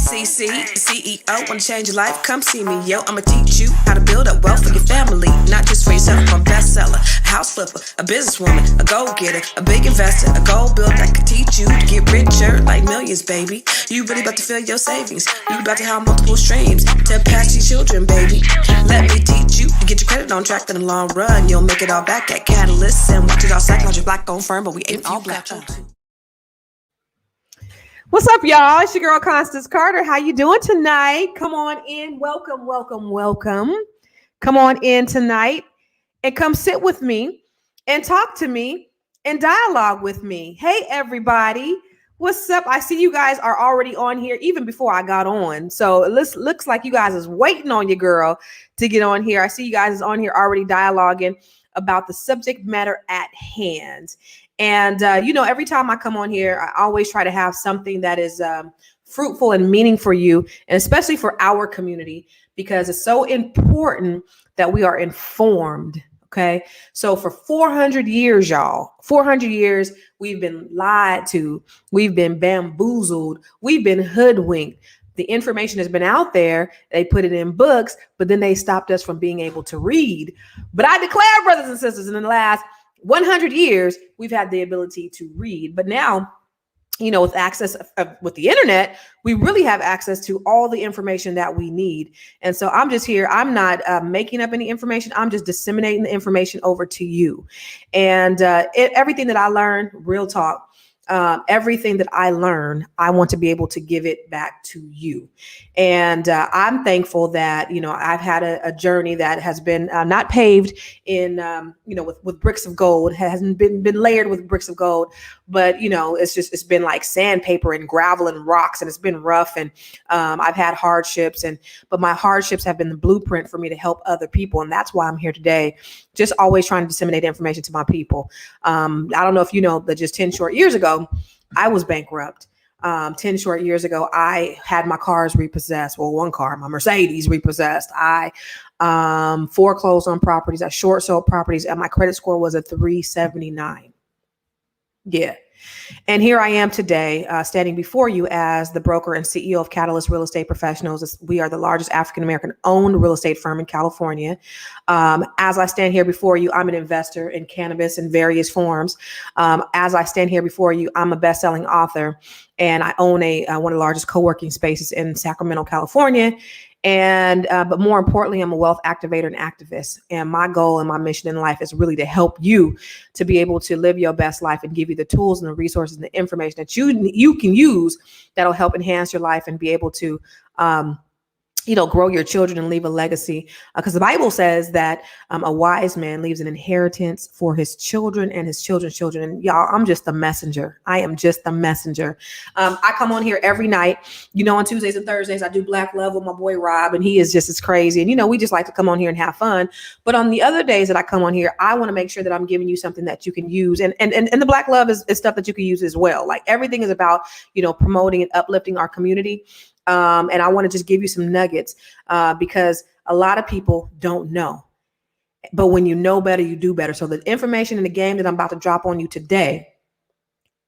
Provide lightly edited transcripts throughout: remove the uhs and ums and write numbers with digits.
CC, CEO, wanna change your life? Come see me, yo. I'ma teach you how to build up wealth for your family, not just for yourself. I'm a bestseller, a house flipper, a businesswoman, a go-getter, a big investor, a goal builder that could teach you to get richer like millions, baby. You really about to fill your savings. You about to have multiple streams to pass your children, baby. Let me teach you to get your credit on track in the long run. You'll make it all back at Catalyst and watch it all psychology black-owned firm, but we ain't all black. What's up, y'all? It's your girl, Constance Carter. How you doing tonight? Come on in. Welcome, welcome, welcome. Come on in tonight and come sit with me and talk to me and dialogue with me. Hey, everybody. What's up? I see you guys are already on here even before I got on. So it looks like you guys is waiting on your girl to get on here. I see you guys is on here already dialoguing about the subject matter at hand. And, every time I come on here, I always try to have something that is fruitful and meaning for you, and especially for our community, because it's so important that we are informed. OK, so for 400 years, y'all, 400 years, we've been lied to. We've been bamboozled. We've been hoodwinked. The information has been out there. They put it in books, but then they stopped us from being able to read. But I declare, brothers and sisters, in the last 100 years, we've had the ability to read. But now, with access with the internet, we really have access to all the information that we need. And so I'm just here. I'm not making up any information. I'm just disseminating the information over to you. And everything that I learned, real talk, everything that I learn, I want to be able to give it back to you. And I'm thankful that, I've had a journey that has been not paved in, with bricks of gold, hasn't been layered with bricks of gold, but, it's been like sandpaper and gravel and rocks, and it's been rough. And I've had hardships, but my hardships have been the blueprint for me to help other people. And that's why I'm here today, just always trying to disseminate information to my people. I don't know if you know that just 10 short years ago, I was bankrupt. 10 short years ago, I had my cars repossessed. Well, one car, my Mercedes, repossessed. I foreclosed on properties. I short sold properties, and my credit score was a 379. Yeah. And here I am today, standing before you as the broker and CEO of Catalyst Real Estate Professionals. We are the largest African-American owned real estate firm in California. As I stand here before you, I'm an investor in cannabis in various forms. As I stand here before you, I'm a best-selling author, and I own one of the largest co-working spaces in Sacramento, California. And but more importantly, I'm a wealth activator and activist. And my goal and my mission in life is really to help you to be able to live your best life and give you the tools and the resources and the information that you can use that'll help enhance your life and be able to grow your children and leave a legacy. Because the Bible says that a wise man leaves an inheritance for his children and his children's children. And y'all, I'm just the messenger. I am just the messenger. I come on here every night. On Tuesdays and Thursdays, I do Black Love with my boy Rob, and he is just as crazy. And, we just like to come on here and have fun. But on the other days that I come on here, I want to make sure that I'm giving you something that you can use. And the Black Love is stuff that you can use as well. Like everything is about, promoting and uplifting our community. And I want to just give you some nuggets because a lot of people don't know. But when you know better, you do better. So the information in the game that I'm about to drop on you today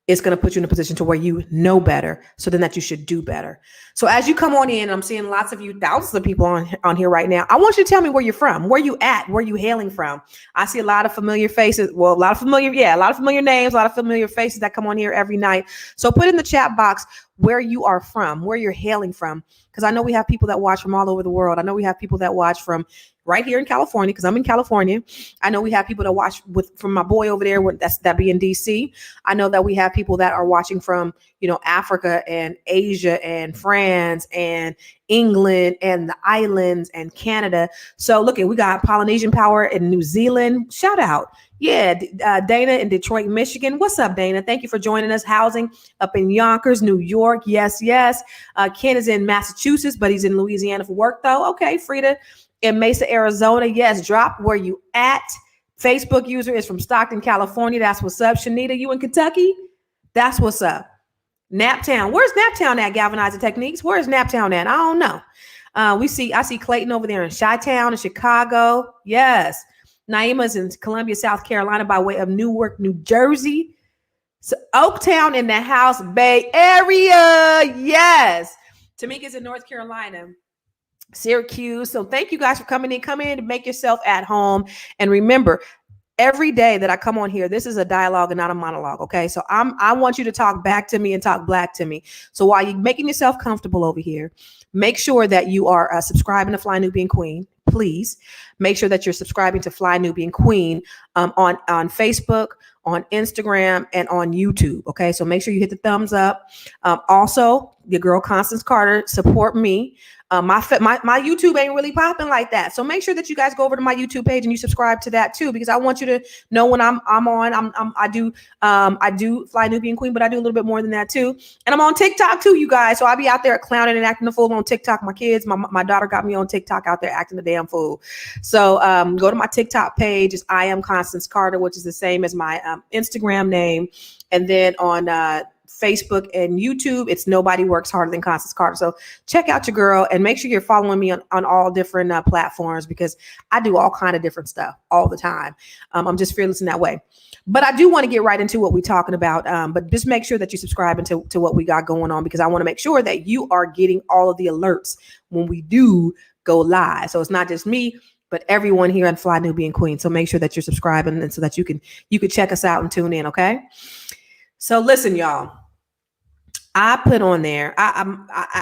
is going to put you in a position to where you know better, so then that you should do better. So as you come on in, I'm seeing lots of you, thousands of people on here right now. I want you to tell me where you're from, where you at, where you hailing from. I see a lot of familiar faces. Well, a lot of familiar names, a lot of familiar faces that come on here every night. So put in the chat box where you are from, where you're hailing from. Because I know we have people that watch from all over the world. I know we have people that watch from right here in California, because I'm in California. I know we have people that watch from my boy over there, that be in DC. I know that we have people that are watching from, Africa and Asia and France and England and the islands and Canada. So look, we got Polynesian Power in New Zealand. Shout out. Yeah. Dana in Detroit, Michigan. What's up, Dana? Thank you for joining us. Housing up in Yonkers, New York. Yes, yes. Ken is in Massachusetts, but he's in Louisiana for work though. Okay. Frida in Mesa, Arizona. Yes. Drop where you at. Facebook user is from Stockton, California. That's what's up. Shanita, you in Kentucky? That's what's up. Naptown. Where's Naptown at, Galvanizing Techniques? Where's Naptown at? I don't know. I see Clayton over there in Chi-Town in Chicago. Yes. Naima's in Columbia, South Carolina by way of Newark, New Jersey. So Oaktown in the house, Bay Area. Yes. Tamika's in North Carolina. Syracuse. So thank you guys for coming in. Come in and make yourself at home. And remember, every day that I come on here, this is a dialogue and not a monologue. Okay. So I want you to talk back to me and talk black to me. So while you're making yourself comfortable over here, make sure that you are subscribing to Fly Nubian Queen. Please make sure that you're subscribing to Fly Nubian Queen on Facebook, on Instagram, and on YouTube. Okay. So make sure you hit the thumbs up. Also, your girl Constance Carter, support me. My YouTube ain't really popping like that. So make sure that you guys go over to my YouTube page and you subscribe to that too, because I want you to know when I'm on. I do Fly Nubian Queen, but I do a little bit more than that too. And I'm on TikTok too, you guys. So I'll be out there clowning and acting the fool on TikTok. My kids, my daughter got me on TikTok out there acting the damn fool. So go to my TikTok page. It's I am Constance Carter, which is the same as my Instagram name. And then on Facebook and YouTube, it's Nobody Works Harder Than Constance Carter. So check out your girl and make sure you're following me on all different platforms, because I do all kind of different stuff all the time. I'm just fearless in that way. But I do want to get right into what we're talking about. But just make sure that you subscribe to what we got going on, because I want to make sure that you are getting all of the alerts when we do go live. So it's not just me, but everyone here on Fly Nubian Queen. So make sure that you're subscribing, and so that you can check us out and tune in. Okay. So listen, y'all. I put on there, I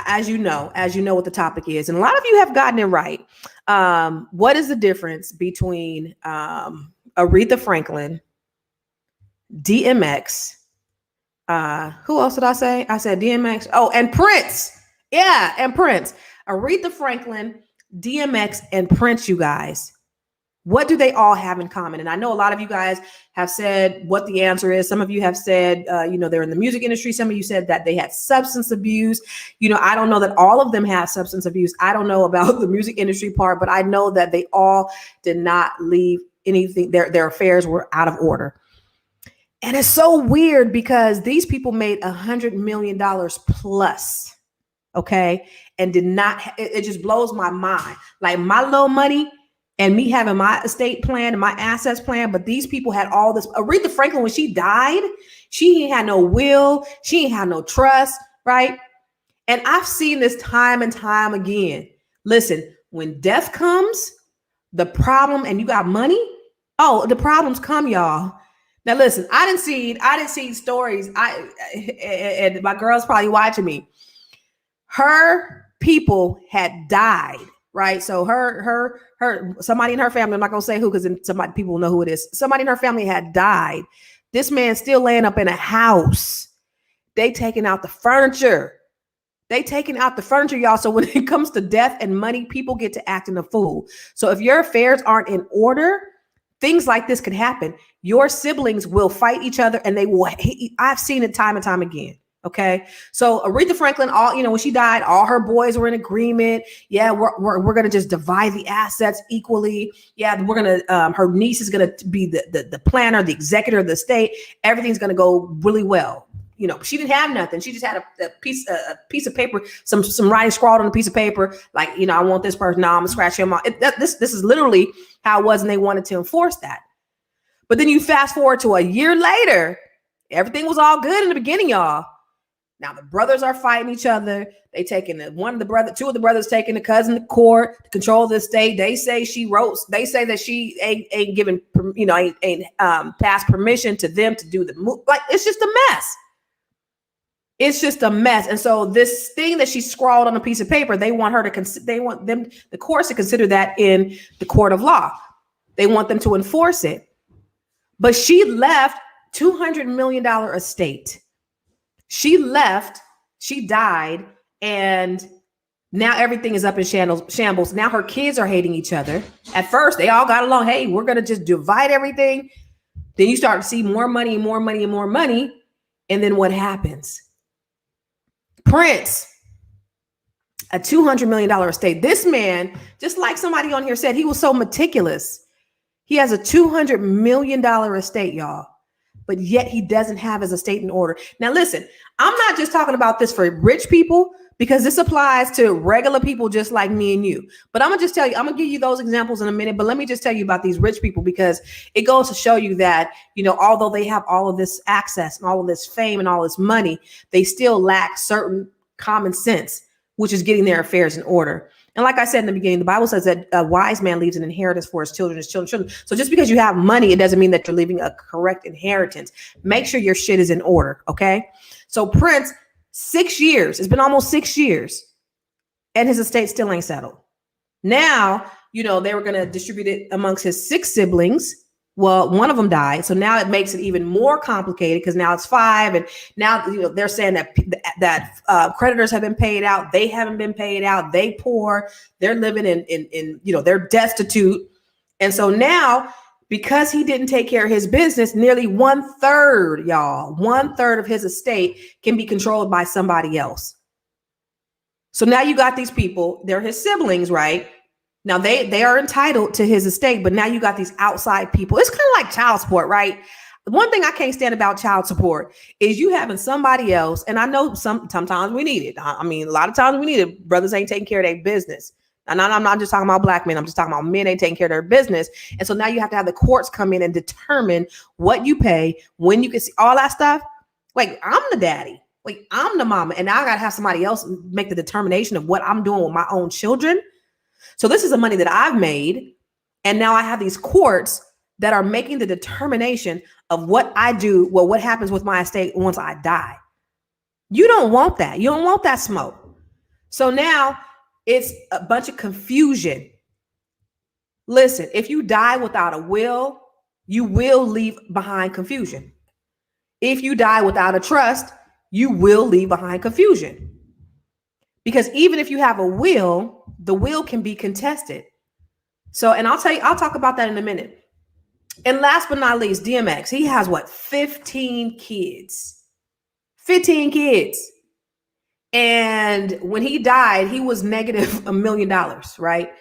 as you know what the topic is, and a lot of you have gotten it right. What is the difference between Aretha Franklin, DMX? Who else did I say? I said DMX. Oh, and Prince. Yeah, and Prince. Aretha Franklin, DMX, and Prince, you guys. What do they all have in common? And I know a lot of you guys have said what the answer is. Some of you have said, they're in the music industry. Some of you said that they had substance abuse. I don't know that all of them have substance abuse. I don't know about the music industry part, but I know that they all did not leave anything. Their affairs were out of order. And it's so weird because these people made $100 million plus. Okay. And did not, it just blows my mind. Like my little money and me having my estate plan and my assets plan, but these people had all this. Aretha Franklin, when she died, she ain't had no will. She ain't had no trust, right? And I've seen this time and time again. Listen, when death comes, the problem, and you got money, the problems come, y'all. Now listen, I didn't see stories. And my girl's probably watching me. Her people had died. Right. So her somebody in her family, I'm not going to say who, because then people will know who it is. Somebody in her family had died. This man's still laying up in a house. They taking out the furniture. Y'all. So when it comes to death and money, people get to acting a fool. So if your affairs aren't in order, things like this could happen. Your siblings will fight each other, and they will. I've seen it time and time again. Okay. So Aretha Franklin, when she died, all her boys were in agreement. Yeah, we're going to just divide the assets equally. Yeah, we're going to, her niece is going to be the planner, the executor of the estate. Everything's going to go really well. She didn't have nothing. She just had a piece of paper, some writing scrawled on a piece of paper. Like, I want this person. Now I'm gonna scratch him off. This is literally how it was. And they wanted to enforce that. But then you fast forward to a year later, everything was all good in the beginning, y'all. Now the brothers are fighting each other. They taking two of the brothers taking the cousin to court to control the estate. They say they say that she ain't given, ain't passed permission to them to do the move. Like, it's just a mess. It's just a mess. And so this thing that she scrawled on a piece of paper, they want the courts to consider that in the court of law. They want them to enforce it. But she left $200 million estate. She left, she died, and now everything is up in shambles. Now her kids are hating each other. At first, they all got along. Hey, we're going to just divide everything. Then you start to see more money and more money and more money. And then what happens? Prince, a $200 million estate. This man, just like somebody on here said, he was so meticulous. He has a $200 million estate, y'all. But yet he doesn't have his estate in order. Now, listen, I'm not just talking about this for rich people, because this applies to regular people just like me and you. But I'm going to just tell you, I'm going to give you those examples in a minute. But let me just tell you about these rich people, because it goes to show you that, although they have all of this access and all of this fame and all this money, they still lack certain common sense. which is getting their affairs in order. And like I said in the beginning, the Bible says that a wise man leaves an inheritance for his children, children. So just because you have money, it doesn't mean that you're leaving a correct inheritance. Make sure your shit is in order, okay? So Prince, 6 years, it's been almost 6 years, and his estate still ain't settled. Now, they were going to distribute it amongst his 6 siblings. Well, one of them died. So now it makes it even more complicated because now it's 5. And now, they're saying that creditors have been paid out. They haven't been paid out. They poor. They're living in they're destitute. And so now, because he didn't take care of his business, nearly 1/3, y'all, 1/3 of his estate can be controlled by somebody else. So now you got these people, they're his siblings, right? Now they are entitled to his estate, but now you got these outside people. It's kind of like child support, right? The one thing I can't stand about child support is you having somebody else, and I know sometimes we need it. I mean, a lot of times we need it. Brothers ain't taking care of their business. And I'm not just talking about black men. I'm just talking about men ain't taking care of their business. And so now you have to have the courts come in and determine what you pay, when you can see all that stuff. Like, I'm the daddy. Like, I'm the mama. And now I got to have somebody else make the determination of what I'm doing with my own children. So this is the money that I've made. And now I have these courts that are making the determination of what I do. Well, what happens with my estate once I die. You don't want that. You don't want that smoke. So now it's a bunch of confusion. Listen, if you die without a will, you will leave behind confusion. If you die without a trust, you will leave behind confusion. Because even if you have a will, the will can be contested. So, and I'll talk about that in a minute. And last but not least, DMX, he has 15 kids. 15 kids. And when he died, he was negative $1 million, right?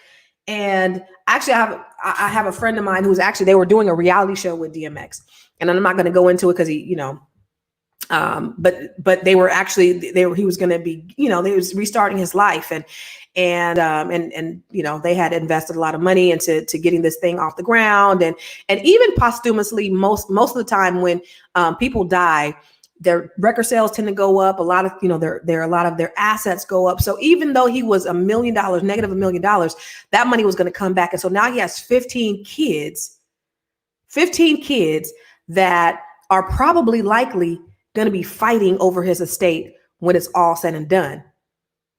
And actually, I have a friend of mine who's actually, they were doing a reality show with DMX. And I'm not going to go into it because he, but they were actually, he was going to be, they was restarting his life. And they had invested a lot of money into getting this thing off the ground. And even posthumously, most of the time when people die, their record sales tend to go up. A lot of, a lot of their assets go up. So even though he was $1 million, negative $1 million, that money was going to come back. And so now he has 15 kids that are probably likely going to be fighting over his estate when it's all said and done,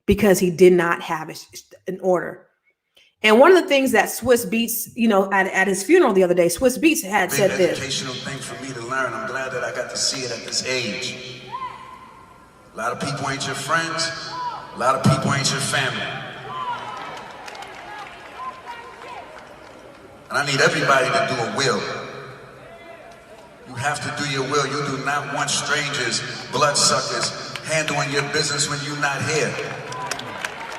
because he did not have it in order. And one of the things that Swiss Beats, at his funeral the other day, Swiss Beats had said this. Educational thing for me to learn. I'm glad that I got to see it at this age. A lot of people ain't your friends. A lot of people ain't your family. And I need everybody to do a will. You have to do your will. You do not want strangers, bloodsuckers, handling your business when you're not here.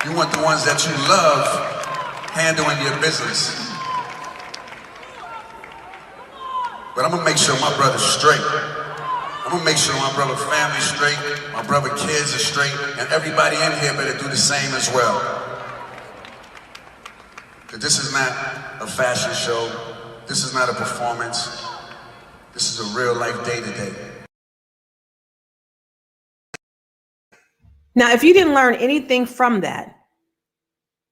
You want the ones that you love handling your business. But I'm gonna make sure my brother's straight. I'm gonna make sure my brother's family's straight, my brother kids are straight, and everybody in here better do the same as well. Because this is not a fashion show. This is not a performance. This is a real life day-to-day. Now, if you didn't learn anything from that,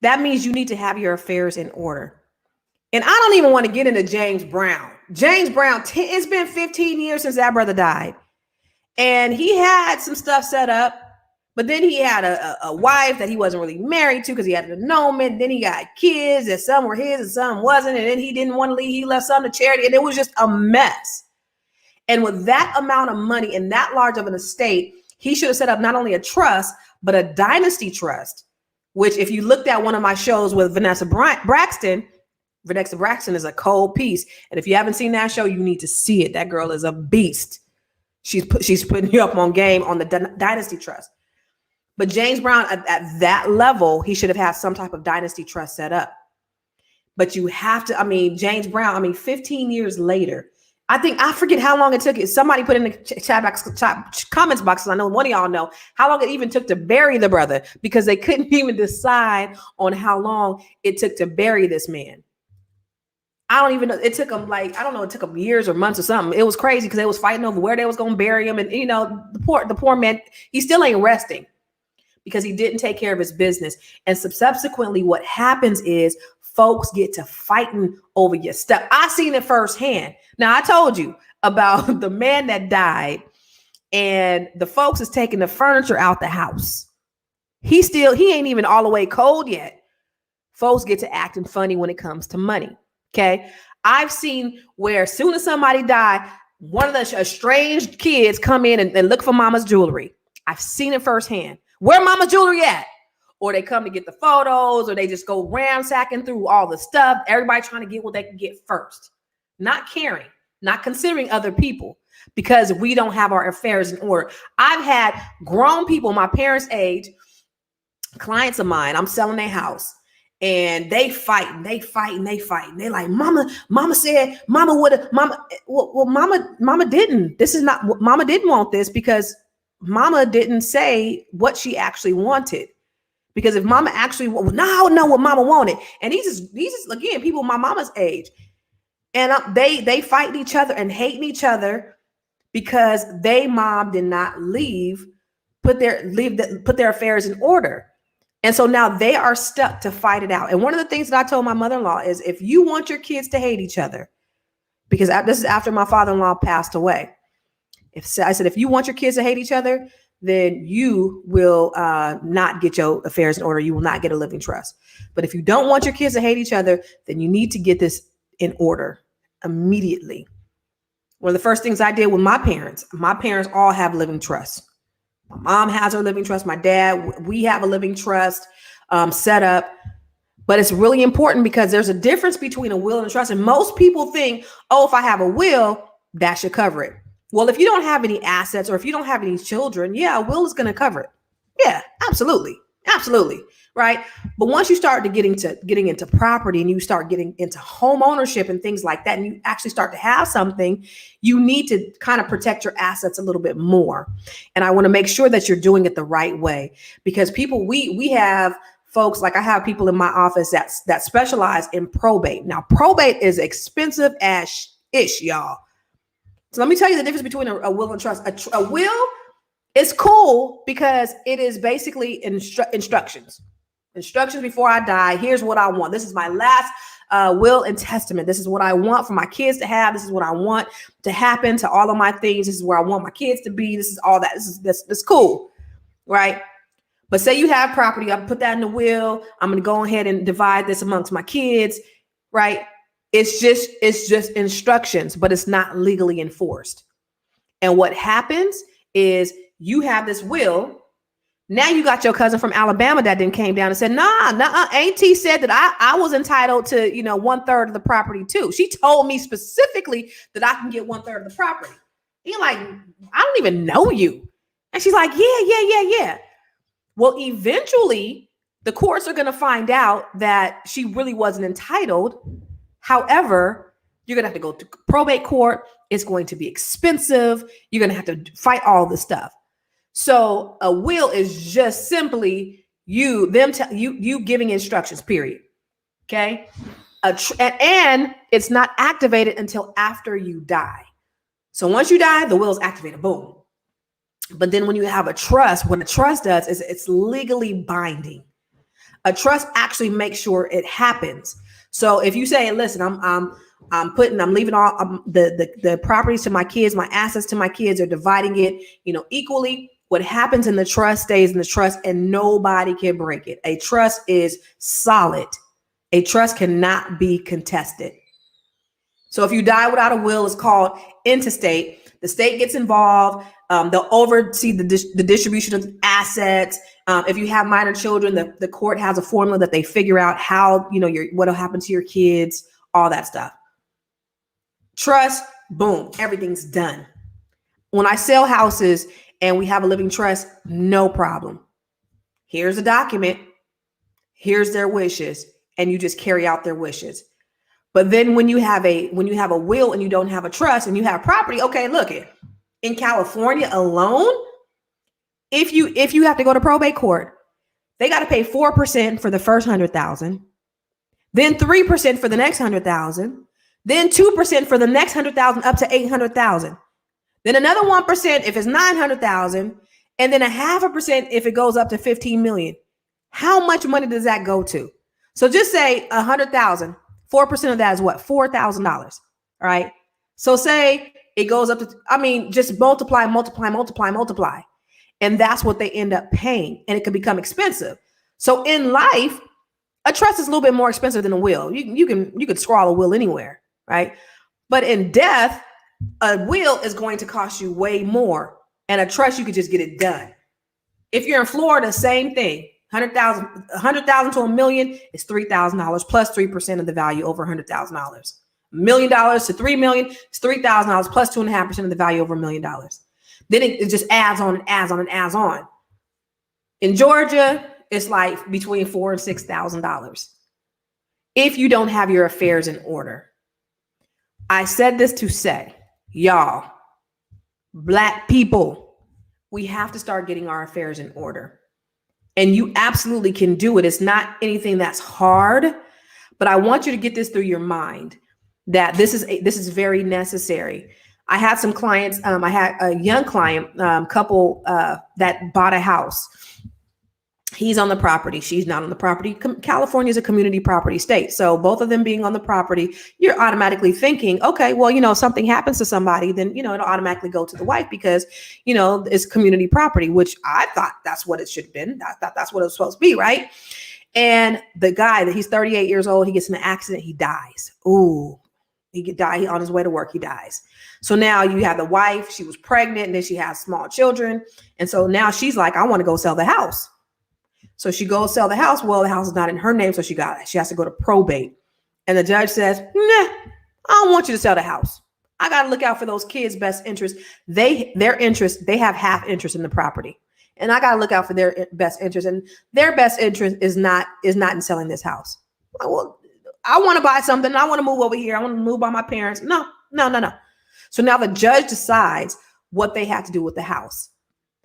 that means you need to have your affairs in order. And I don't even want to get into James Brown. James Brown, it's been 15 years since that brother died. And he had some stuff set up, but then he had a wife that he wasn't really married to because he had an annulment. Then he got kids that some were his and some wasn't. And then he didn't want to leave. He left some to charity. And it was just a mess. And with that amount of money and that large of an estate, he should have set up not only a trust, but a dynasty trust, which if you looked at one of my shows with Vanessa Braxton is a cold piece. And if you haven't seen that show, you need to see it. That girl is a beast. She's putting you up on game on the dynasty trust. But James Brown at that level, he should have had some type of dynasty trust set up. But you have to, James Brown, 15 years later, I forget how long it took. Somebody put in the comments box, I know one of y'all know how long it even took to bury the brother, because they couldn't even decide on how long it took to bury this man. I don't even know. It took them it took them years or months or something. It was crazy because they was fighting over where they was going to bury him. And, the poor man, he still ain't resting. because he didn't take care of his business. And subsequently, what happens is folks get to fighting over your stuff. I seen it firsthand. Now, I told you about the man that died, and the folks is taking the furniture out the house. He ain't even all the way cold yet. Folks get to acting funny when it comes to money. Okay. I've seen where as soon as somebody died, one of the estranged kids come in and look for mama's jewelry. I've seen it firsthand. Where mama's jewelry at? Or they come to get the photos, or they just go ransacking through all the stuff. Everybody trying to get what they can get first. Not caring, not considering other people, because we don't have our affairs in order. I've had grown people my parents' age, clients of mine, I'm selling their house, and they fight. They're like, mama said, mama would have, well, mama didn't. This is not, mama didn't want this because mama didn't say what she actually wanted. Because if mama actually, well, now I know what mama wanted. And these is again, people my mama's age. And they fighting each other and hating each other because they mom did not put their affairs in order. And so now they are stuck to fight it out. And one of the things that I told my mother-in-law is, if you want your kids to hate each other, because this is after my father-in-law passed away. I said, if you want your kids to hate each other, then you will not get your affairs in order. You will not get a living trust. But if you don't want your kids to hate each other, then you need to get this in order immediately. One of the first things I did with my parents all have living trusts. My mom has her living trust. My dad, we have a living trust set up. But it's really important because there's a difference between a will and a trust. And most people think, oh, if I have a will, that should cover it. Well, if you don't have any assets or if you don't have any children, yeah, a will is going to cover it. Yeah, absolutely. Absolutely. Right. But once you start to getting into property and you start getting into home ownership and things like that, and you actually start to have something, you need to kind of protect your assets a little bit more. And I want to make sure that you're doing it the right way, because people, we have folks, like I have people in my office that specialize in probate. Now, probate is expensive as ish, y'all. So let me tell you the difference between a will and trust. A will is cool because it is basically instructions. Instructions before I die. Here's what I want. This is my last will and testament. This is what I want for my kids to have. This is what I want to happen to all of my things. This is where I want my kids to be. This is all that. This is cool, right? But say you have property. I put that in the will. I'm going to go ahead and divide this amongst my kids, right? It's just instructions, but it's not legally enforced. And what happens is you have this will. Now you got your cousin from Alabama that then came down and said, nah, Auntie said that I was entitled to, 1/3 of the property too. She told me specifically that I can get 1/3 of the property. You're like, I don't even know you. And she's like, yeah. Well, eventually the courts are going to find out that she really wasn't entitled. However, you're going to have to go to probate court. It's going to be expensive. You're going to have to fight all this stuff. So a will is just simply you giving instructions, period. Okay. And it's not activated until after you die. So once you die, the will is activated. Boom. But then when you have a trust, what a trust does is it's legally binding. A trust actually makes sure it happens. So if you say, listen, I'm leaving all the properties to my kids, my assets to my kids, are dividing it, equally. What happens in the trust stays in the trust, and nobody can break it. A trust is solid. A trust cannot be contested. So if you die without a will, it's called intestate. The state gets involved. They'll oversee the distribution of assets. If you have minor children, the court has a formula that they figure out how, what will happen to your kids, all that stuff. Trust, boom, everything's done. When I sell houses and we have a living trust, no problem. Here's a document. Here's their wishes, and you just carry out their wishes. But then when you have a will and you don't have a trust and you have property, okay, look it. In California alone, if you have to go to probate court, they got to pay 4% for the first 100,000, then 3% for the next 100,000, then 2% for the next 100,000 up to 800,000. Then another 1% if it's 900,000, And then 0.5% if it goes up to 15 million. How much money does that go to? So just say 100,000, 4% of that is what? $4,000. All right. So say it goes up to, just multiply. And that's what they end up paying. And it can become expensive. So in life, a trust is a little bit more expensive than a will. You could scrawl a will anywhere, right? But in death, a will is going to cost you way more. And a trust, you could just get it done. If you're in Florida, same thing. 100,000 to $1 million is $3,000 plus 3% of the value over $100,000. $1 million to $3 million is $3,000 plus 2.5% of the value over $1 million. Then it just adds on and adds on and adds on. In Georgia, it's like between $4,000 and $6,000 if you don't have your affairs in order. I said this to say, y'all, Black people, we have to start getting our affairs in order. And you absolutely can do it. It's not anything that's hard, but I want you to get this through your mind that this is very necessary. I had some clients. I had a young client, couple that bought a house. He's on the property. She's not on the property. California is a community property state. So both of them being on the property, you're automatically thinking, okay, well, if something happens to somebody, then, it'll automatically go to the wife because, it's community property, which I thought that's what it should have been. I thought that's what it was supposed to be. Right. And the guy that he's 38 years old, he gets in an accident. He dies. Ooh, he could die on his way to work. He dies. So now you have the wife, she was pregnant and then she has small children. And so now she's like, I want to go sell the house. So she goes sell the house. Well, the house is not in her name. So she has to go to probate. And the judge says, nah, I don't want you to sell the house. I got to look out for those kids' best interest. They have half interest in the property. And I got to look out for their best interest. And their best interest is not in selling this house. Well, I want to buy something. I want to move over here. I want to move by my parents. No. So now the judge decides what they have to do with the house.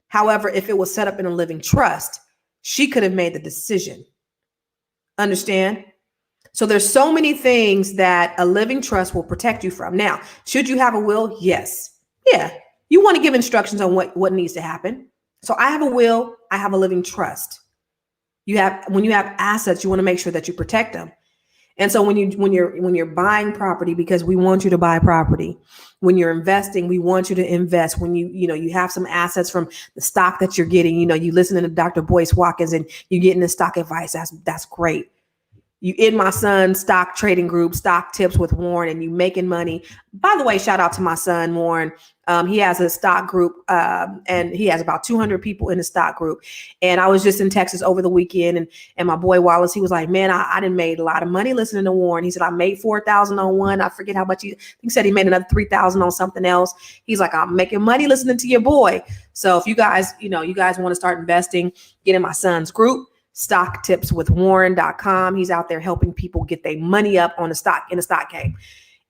However, if it was set up in a living trust, she could have made the decision. Understand? So there's so many things that a living trust will protect you from. Now, should you have a will? Yes. Yeah. You want to give instructions on what needs to happen. So I have a will. I have a living trust. When you have assets, you want to make sure that you protect them. And so when you're buying property, because we want you to buy property, when you're investing, we want you to invest. When you have some assets from the stock that you're getting, you listen to Dr. Boyce Watkins and you get into stock advice. That's great. You in my son's stock trading group, Stock Tips with Warren, and you making money. By the way, shout out to my son, Warren. He has a stock group and he has about 200 people in the stock group. And I was just in Texas over the weekend and my boy Wallace, he was like, man, I done made a lot of money listening to Warren. He said, I made 4,000 on one. I forget how much he said he made another 3,000 on something else. He's like, I'm making money listening to your boy. So if you guys want to start investing, get in my son's group. StockTipsWithWarren.com. He's out there helping people get their money up in the stock game.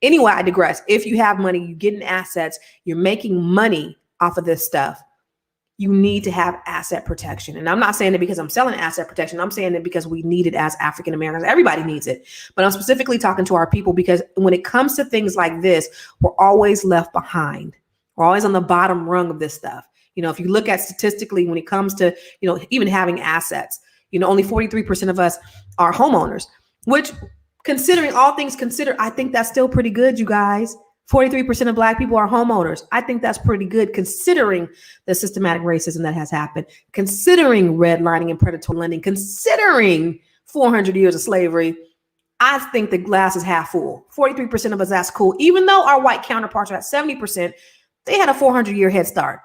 Anyway, I digress. If you have money, you get in assets, you're making money off of this stuff. You need to have asset protection. And I'm not saying it because I'm selling asset protection. I'm saying it because we need it as African Americans. Everybody needs it. But I'm specifically talking to our people because when it comes to things like this, we're always left behind. We're always on the bottom rung of this stuff. If you look at statistically, when it comes to, even having assets, only 43% of us are homeowners, which considering all things considered, I think that's still pretty good, you guys. 43% of Black people are homeowners. I think that's pretty good considering the systematic racism that has happened, considering redlining and predatory lending, considering 400 years of slavery. I think the glass is half full. 43% of us, that's cool. Even though our white counterparts are at 70%, they had a 400-year head start.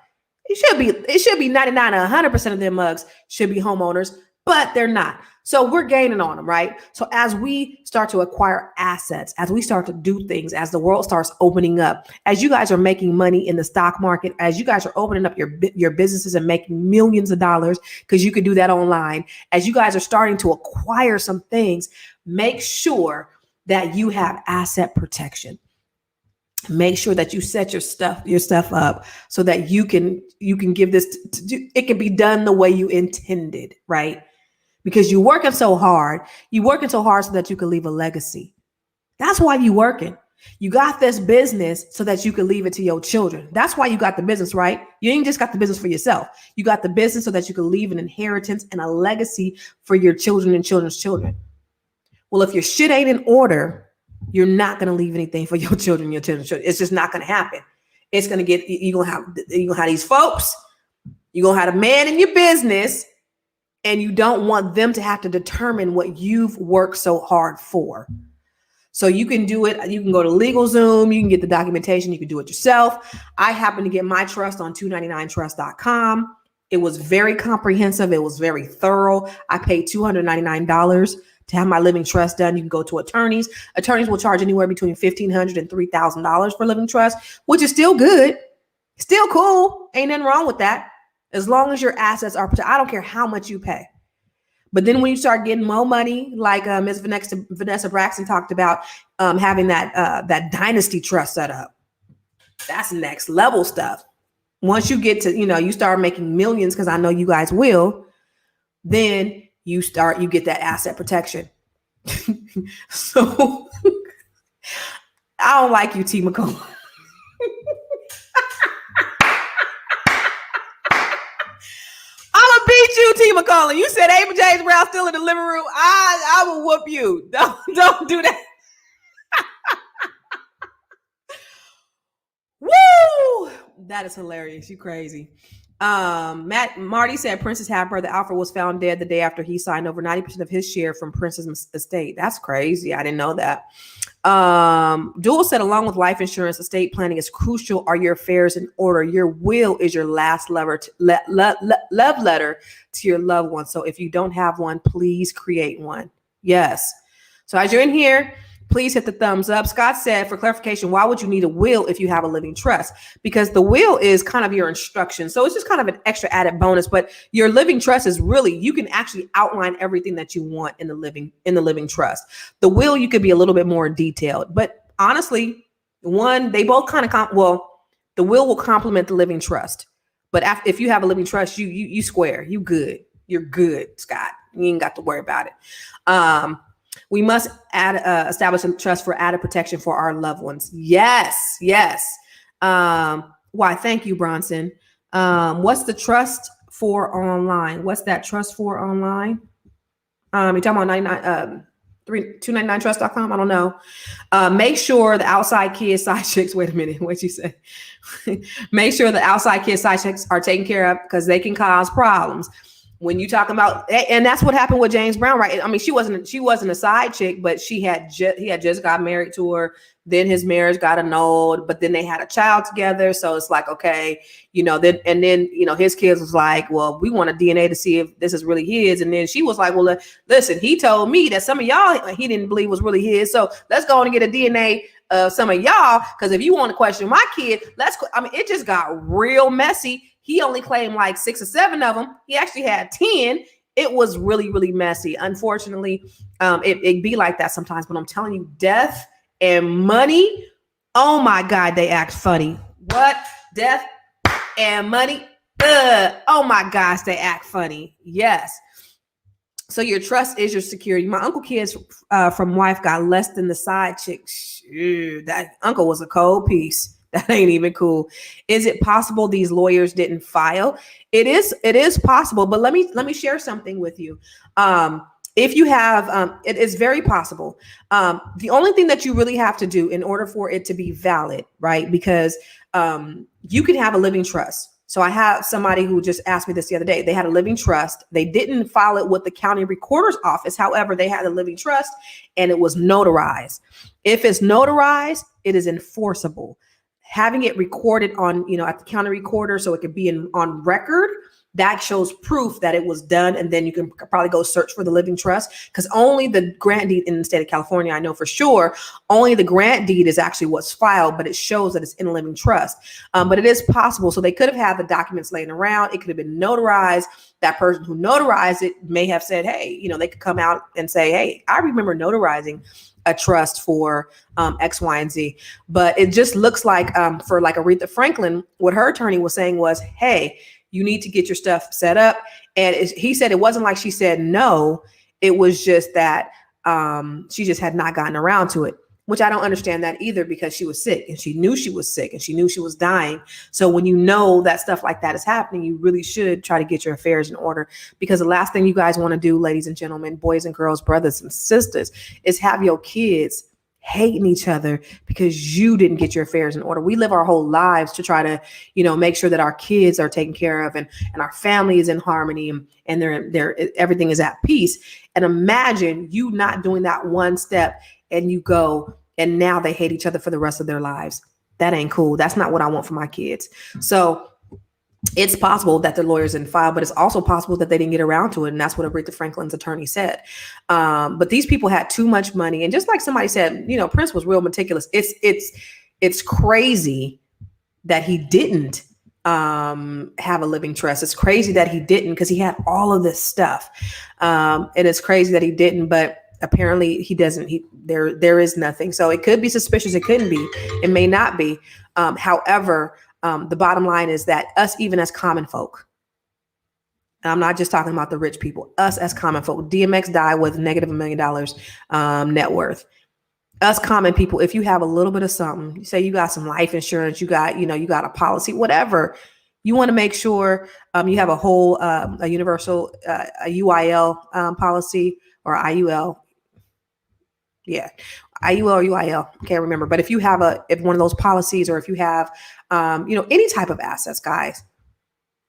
It should be 99 to 100% of their mugs should be homeowners, but they're not. So we're gaining on them, right? So as we start to acquire assets, as we start to do things, as the world starts opening up, as you guys are making money in the stock market, as you guys are opening up your businesses and making millions of dollars, because you can do that online, as you guys are starting to acquire some things, make sure that you have asset protection. Make sure that you set your stuff up so that you can give this, it can be done the way you intended, right? Because you're working so hard so that you can leave a legacy. That's why you're working. You got this business so that you can leave it to your children. That's why you got the business, right? You ain't just got the business for yourself. You got the business so that you can leave an inheritance and a legacy for your children and children's children. Well, if your shit ain't in order, you're not going to leave anything for your children, your children's children. It's just not going to happen. It's going to get, you're going to have these folks, you're going to have a man in your business, and you don't want them to have to determine what you've worked so hard for. So you can do it. You can go to LegalZoom. You can get the documentation. You can do it yourself. I happen to get my trust on 299trust.com. It was very comprehensive. It was very thorough. I paid $299 to have my living trust done. You can go to attorneys. Attorneys will charge anywhere between $1,500 and $3,000 for living trust, which is still good. Still cool. Ain't nothing wrong with that. As long as your assets are protected. I don't care how much you pay. But then when you start getting more money, like Ms. Vanessa Braxton talked about, having that dynasty trust set up, that's next level stuff. Once you get to, you start making millions, because I know you guys will, then you get that asset protection. So I don't like you, T. McCall. Beat you, T. McCollum. You said Ava James Brown still in the living room. I will whoop you. Don't do that. Woo! That is hilarious. You crazy. Marty said Prince's half brother Alfred was found dead the day after he signed over 90% of his share from Prince's estate. That's crazy. I didn't know that. Dual said, along with life insurance, estate planning is crucial. Are your affairs in order? Your will is your last love letter to your loved one. So if you don't have one, please create one. Yes. So as you're in here, please hit the thumbs up. Scott said, for clarification, why would you need a will if you have a living trust? Because the will is kind of your instruction. So it's just kind of an extra added bonus, but your living trust is really, you can actually outline everything that you want in the living trust. The will, you could be a little bit more detailed, but honestly, they both kind of, the will complement the living trust. But if you have a living trust, you square, you're good, Scott. You ain't got to worry about it. We must establish a trust for added protection for our loved ones. Yes. Why? Thank you, Bronson. What's the trust for online? What's that trust for online? You're talking about 299trust.com? I don't know. Make sure the outside kids, side chicks. Wait a minute. What'd you say? Make sure the outside kids, side chicks are taken care of because they can cause problems. When you talk about, and that's what happened with James Brown, right? I mean, she wasn't a side chick, but he had just got married to her. Then his marriage got annulled, but then they had a child together. So it's like, okay, then his kids was like, well, we want a DNA to see if this is really his. And then she was like, well, listen, he told me that some of y'all he didn't believe was really his. So let's go on and get a DNA of some of y'all. Because if you want to question my kid, it just got real messy. He only claimed like 6 or 7 of them. He actually had 10. It was really, really messy. Unfortunately, it be like that sometimes. But I'm telling you, death and money, oh my God, they act funny. What? Death and money? Oh my gosh, they act funny. Yes. So your trust is your security. My uncle kids from wife got less than the side chick. Shoot, that uncle was a cold piece. That ain't even cool. Is it possible these lawyers didn't file? It is possible, but let me share something with you. If you have, it is very possible. The only thing that you really have to do in order for it to be valid, right? Because you can have a living trust. So I have somebody who just asked me this the other day. They had a living trust. They didn't file it with the county recorder's office. However, they had a living trust and it was notarized. If it's notarized, it is enforceable. Having it recorded on, at the county recorder so it could be on record, that shows proof that it was done. And then you can probably go search for the living trust, because only the grant deed in the state of California, I know for sure, only the grant deed is actually what's filed, but it shows that it's in a living trust. But it is possible. So they could have had the documents laying around. It could have been notarized. That person who notarized it may have said, hey, they could come out and say, hey, I remember notarizing a trust for X, Y, and Z. But it just looks like for like Aretha Franklin, what her attorney was saying was, hey, you need to get your stuff set up. And he said it wasn't like she said no. It was just that she just had not gotten around to it. which I don't understand that either, because she was sick and she knew she was sick and she knew she was dying. So when you know that stuff like that is happening, you really should try to get your affairs in order, because the last thing you guys want to do, ladies and gentlemen, boys and girls, brothers and sisters, is have your kids hating each other because you didn't get your affairs in order. We live our whole lives to try to, make sure that our kids are taken care of and our family is in harmony and they're everything is at peace. And imagine you not doing that one step and you go and now they hate each other for the rest of their lives. That ain't cool. That's not what I want for my kids. So it's possible that the lawyers didn't file, but it's also possible that they didn't get around to it. And that's what Aretha Franklin's attorney said. But these people had too much money. And just like somebody said, Prince was real meticulous. It's crazy that he didn't have a living trust. It's crazy that he didn't, because he had all of this stuff. And it's crazy that he didn't, but apparently he doesn't. There is nothing. So it could be suspicious. It couldn't be. It may not be. However, the bottom line is that us, even as common folk, and I'm not just talking about the rich people, us as common folk, DMX died with negative $1 million net worth. Us common people, if you have a little bit of something, say you got some life insurance, you got a policy, whatever, you want to make sure you have a whole, a universal, a UIL policy or IUL. Yeah. IUL or UIL, can't remember. But if you have if one of those policies, or if you have, any type of assets, guys,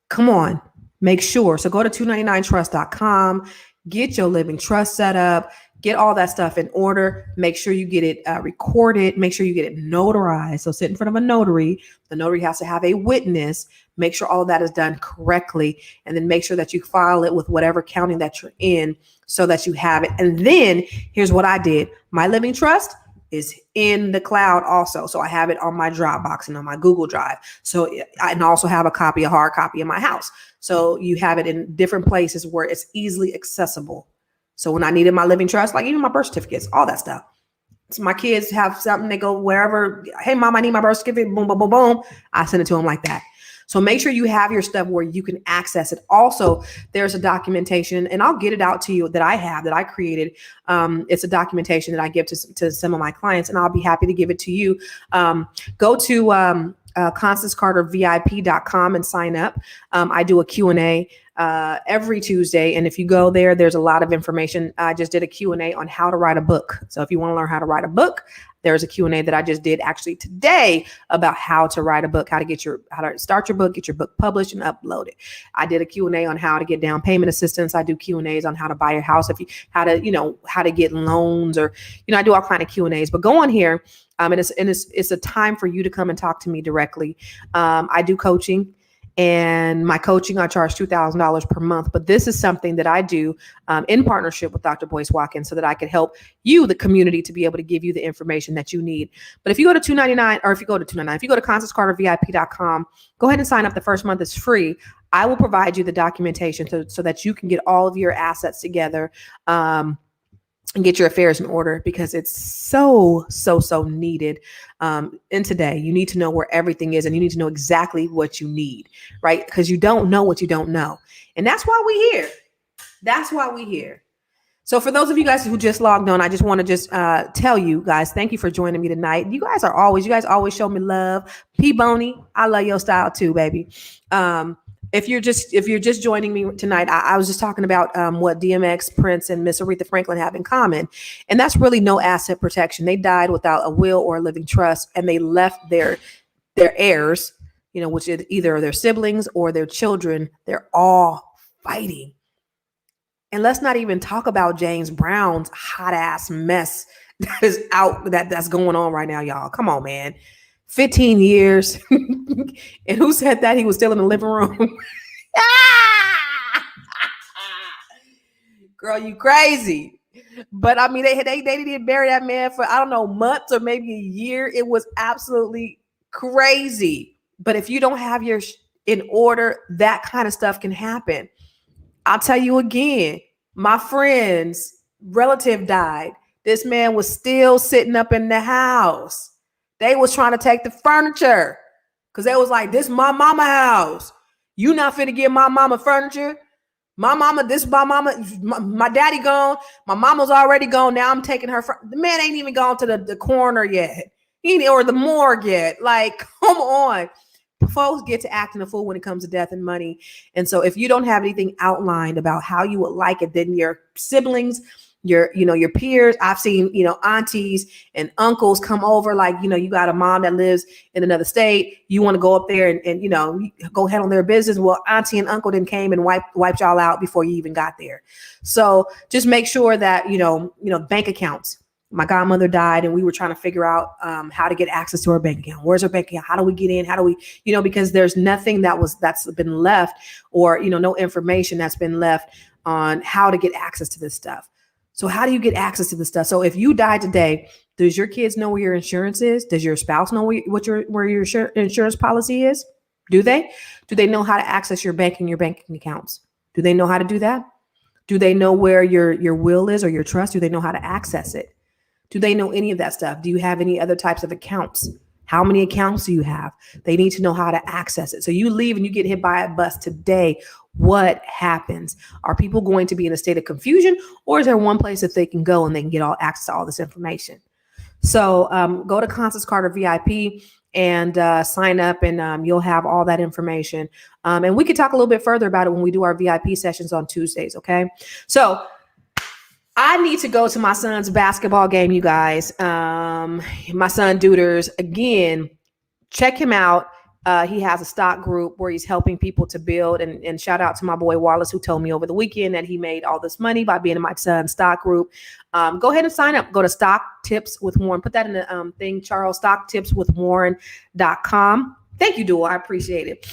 come on, make sure. So go to 299trust.com, get your living trust set up, get all that stuff in order. Make sure you get it recorded. Make sure you get it notarized. So sit in front of a notary. The notary has to have a witness. Make sure all of that is done correctly. And then make sure that you file it with whatever county that you're in so that you have it. And then here's what I did. My living trust is in the cloud also. So I have it on my Dropbox and on my Google Drive. So I also have a hard copy in my house. So you have it in different places where it's easily accessible. So when I needed my living trust, like even my birth certificates, all that stuff. So my kids have something, they go wherever, hey, mom, I need my birth certificate, boom, boom, boom, boom. I send it to them like that. So make sure you have your stuff where you can access it. Also, there's a documentation, and I'll get it out to you that I created. It's a documentation that I give to some of my clients, and I'll be happy to give it to you. Go to ConstanceCarterVIP.com and sign up. I do a Q&A every Tuesday. And if you go there, there's a lot of information. I just did a Q&A on how to write a book. So if you want to learn how to write a book, there's a Q&A that I just did actually today about how to write a book, how to start your book, get your book published and upload it. I did a Q&A on how to get down payment assistance. I do Q&As on how to buy your house, how to get loans, or, I do all kind of Q&As, but go on here. And it's a time for you to come and talk to me directly. I do coaching. And my coaching, I charge $2,000 per month. But this is something that I do in partnership with Dr. Boyce Watkins so that I can help you, the community, to be able to give you the information that you need. But if you go to 299, or if you go to ConstanceCarterVIP.com, go ahead and sign up. The first month is free. I will provide you the documentation so that you can get all of your assets together and get your affairs in order, because it's so needed. In today, you need to know where everything is, and you need to know exactly what you need, right? Because you don't know what you don't know. And that's why we're here. That's why we're here. So for those of you guys who just logged on, I just want to tell you guys, thank you for joining me tonight. You guys always show me love. P Boney, I love your style too, baby. If you're just joining me tonight, I was just talking about what DMX, Prince, and Miss Aretha Franklin have in common. And that's really no asset protection. They died without a will or a living trust, and they left their heirs, which is either their siblings or their children. They're all fighting. And let's not even talk about James Brown's hot ass mess that is that's going on right now, y'all. Come on, man. 15 years. And who said that he was still in the living room? Girl, you crazy. But I mean, they didn't bury that man for, I don't know, months or maybe a year. It was absolutely crazy. But if you don't have your in order, that kind of stuff can happen. I'll tell you again, my friend's relative died. This man was still sitting up in the house. They was trying to take the furniture because they was like, this is my mama house. You not finna give my mama furniture. My mama, my daddy gone. My mama's already gone. Now I'm taking her. The man ain't even gone to the coroner yet. Or the morgue yet. Like, come on. Folks get to acting a fool when it comes to death and money. And so if you don't have anything outlined about how you would like it, then your siblings, your peers, I've seen, aunties and uncles come over, like, you got a mom that lives in another state. You want to go up there and go handle their business. Well, auntie and uncle then came and wiped y'all out before you even got there. So just make sure that, bank accounts. My godmother died and we were trying to figure out how to get access to her bank account. Where's her bank account? How do we get in? How do we, because there's nothing that's been left, or, no information that's been left on how to get access to this stuff. So how do you get access to this stuff? So if you die today, does your kids know where your insurance is? Does your spouse know where your insurance policy is? Do they? Do they know how to access your banking accounts? Do they know how to do that? Do they know where your will is or your trust? Do they know how to access it? Do they know any of that stuff? Do you have any other types of accounts? How many accounts do you have? They need to know how to access it. So you leave and you get hit by a bus today. What happens? Are people going to be in a state of confusion, or is there one place that they can go and they can get all access to all this information? So go to Constance Carter VIP and sign up, and you'll have all that information. And we could talk a little bit further about it when we do our VIP sessions on Tuesdays. Okay. So I need to go to my son's basketball game, you guys. My son Duders, again, check him out. He has a stock group where he's helping people to build, and shout out to my boy Wallace, who told me over the weekend that he made all this money by being in my son's stock group. Go ahead and sign up. Go to Stock Tips with Warren. Put that in the thing, Charles, stocktipswithwarren.com. Thank you, Dual. I appreciate it.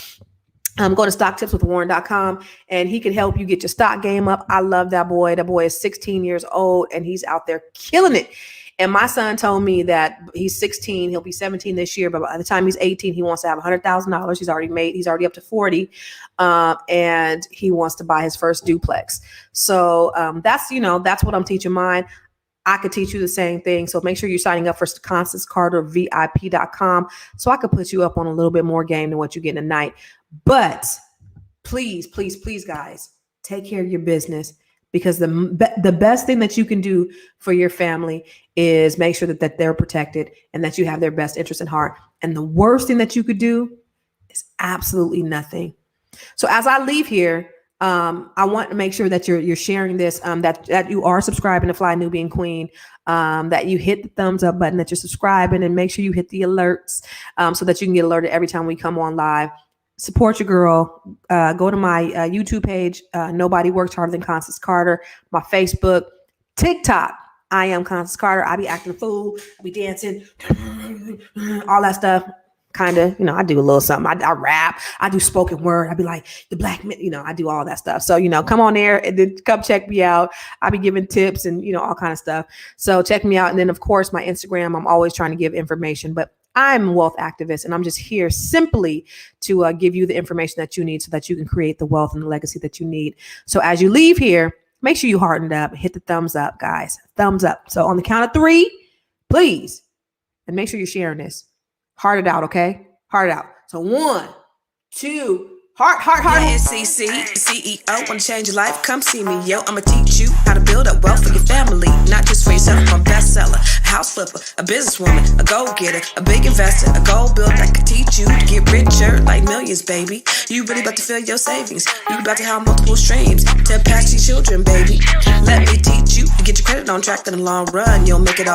Go to stocktipswithwarren.com, and he can help you get your stock game up. I love that boy. That boy is 16 years old and he's out there killing it. And my son told me that he's 16, he'll be 17 this year, but by the time he's 18, he wants to have $100,000. He's already up to 40. And he wants to buy his first duplex. So that's what I'm teaching mine. I could teach you the same thing. So make sure you're signing up for ConstanceCarterVIP.com so I could put you up on a little bit more game than what you get tonight. But please, please, please, guys, take care of your business, because the best thing that you can do for your family is make sure that they're protected and that you have their best interest in heart. And the worst thing that you could do is absolutely nothing. So as I leave here, I want to make sure that you're sharing this, that you are subscribing to Fly Nubian Queen, that you hit the thumbs up button, that you're subscribing, and make sure you hit the alerts so that you can get alerted every time we come on live. Support your girl. Go to my YouTube page. Nobody works harder than Constance Carter. My Facebook, TikTok. I am Constance Carter. I be acting a fool. I be dancing, all that stuff. Kind of, I do a little something. I rap. I do spoken word. I be like the black men, I do all that stuff. So, come on there and then come check me out. I be giving tips and, all kind of stuff. So check me out. And then, of course, my Instagram, I'm always trying to give information, but I'm a wealth activist, and I'm just here simply to give you the information that you need so that you can create the wealth and the legacy that you need. So as you leave here, make sure you hardened up, hit the thumbs up, guys, thumbs up. So on the count of 3, please, and make sure you're sharing this. Heart it out, okay? Heart it out. So 1, 2, heart. NCC, CEO, wanna change your life? Come see me, yo. I'ma teach you how to build up wealth for your family, not just for yourself. I'm a bestseller, a house flipper, a businesswoman, a go-getter, a big investor, a gold builder that could teach you to get richer like millions, baby. You really about to fill your savings. You about to have multiple streams to impact your children, baby. Let me teach you to get your credit on track in the long run. You'll make it all